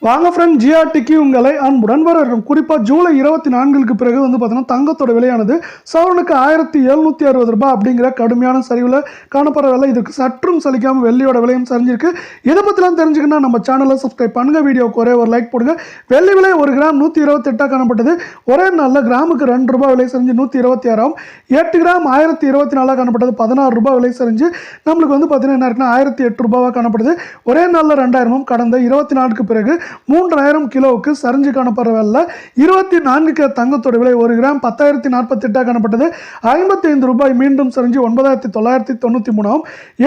வாங்க ஃப்ரெண்ட், ஜிஆர்டிக்கு உங்களை அன்புடன் வரவேற்கிறோம். குறிப்பாக ஜூலை 24க்கு பிறகு பார்த்தீங்கன்னா தங்கத்தோட விலையானது சவரனுக்கு 1760 ரூபாய் அப்படிங்கிற கடுமையான சரிவில் காணப்படுற விலை. இதுக்கு சற்றும் சலிக்காமல் வெள்ளியோட விலையும் சரிஞ்சிருக்கு. இதை பற்றிலாம் தெரிஞ்சுக்கணும் நம்ம சேனலை சப்ஸ்கிரைப் பண்ணுங்க, வீடியோக்கு ஒரே ஒரு லைக் போடுங்க. வெள்ளி விலை 1 கிராம் 128 காணப்பட்டது. ஒரே நாளில் கிராமுக்கு 2 ரூபாய் விலை சரிஞ்சு 126. 8 கிராம் 1024 காணப்பட்டது. 16 ரூபாய் விலை சரிஞ்சு நம்மளுக்கு பார்த்தீங்கன்னா என்ன இருக்குன்னா 1008 ரூபாவாக காணப்படுது. ஒரே நாளில் 2000 கடந்த 24க்கு பிறகு 3000 கிலோவுக்கு சரிஞ்சு காணப்படுற வேலை. 24 தங்கத்தோட விலை 1 கிராம் 10,048 காணப்பட்டது. 55 ரூபாய் மீண்டும் சரிஞ்சு 9,993.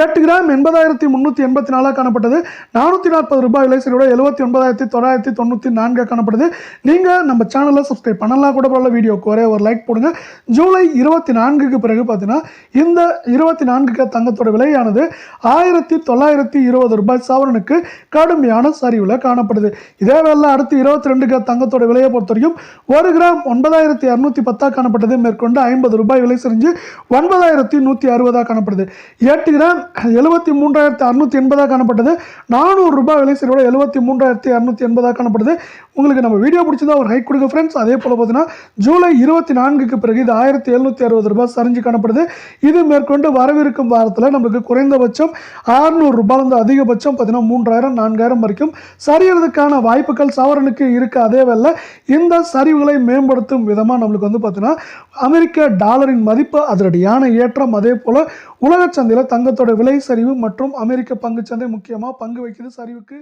8 கிராம் 80,384 காணப்பட்டது. 440 ரூபாய் விலை சரியோட 79,994 காணப்படுது. நீங்க நம்ம சேனலை சப்ஸ்கிரைப் பண்ணலாம் கூட பரவாயில்ல, வீடியோக்கு ஒரே ஒரு லைக் போடுங்க. ஜூலை 24க்கு பிறகு பார்த்தீங்கன்னா இந்த 24 தங்கத்தோட விலையானது 1920 ரூபாய் சவரனுக்கு கடுமையான சரிவில் காணப்படுது. இதே வேலை அடுத்து 22 தங்கத்தோட விலையை பொறுத்த வரைக்கும் 1 கிராம் 9,210 காணப்பட்டது. மேற்கொண்டு 50 ரூபாய் விலை சரிஞ்சு 9,160 காணப்படுது. 8 கிராம் 73,680 காணப்பட்டது. 400 ரூபாய் விலை சரியோட 73,280 காணப்படுது. உங்களுக்கு நம்ம வீடியோ பிடிச்சதா ஒரு ஹைக் கொடுங்க ஃப்ரெண்ட்ஸ். அதே போல் பார்த்தீங்கன்னா ஜூலை 24க்கு பிறகு இது 1760 ரூபாய் சரிஞ்சு காணப்படுது. இது மேற்கொண்டு வரவிருக்கும் வாரத்தில் நமக்கு குறைந்தபட்சம் 600 ரூபாயிலிருந்து அதிகபட்சம் பார்த்தீங்கன்னா 3000 4000 வரைக்கும் சரியறதுக்கான வாய்ப்புகள் சவரனுக்கு இருக்கு. அதே வேளை இந்த சரிவுகளை மேம்படுத்தும் விதமாக நம்மளுக்கு பார்த்தீங்கன்னா அமெரிக்க டாலரின் மதிப்பு அதிரடியான ஏற்றம், அதே போல உலக சந்தையில் தங்கத்தோட விலை சரிவு மற்றும் அமெரிக்க பங்கு சந்தை முக்கியமாக பங்கு வைக்குது சரிவுக்கு.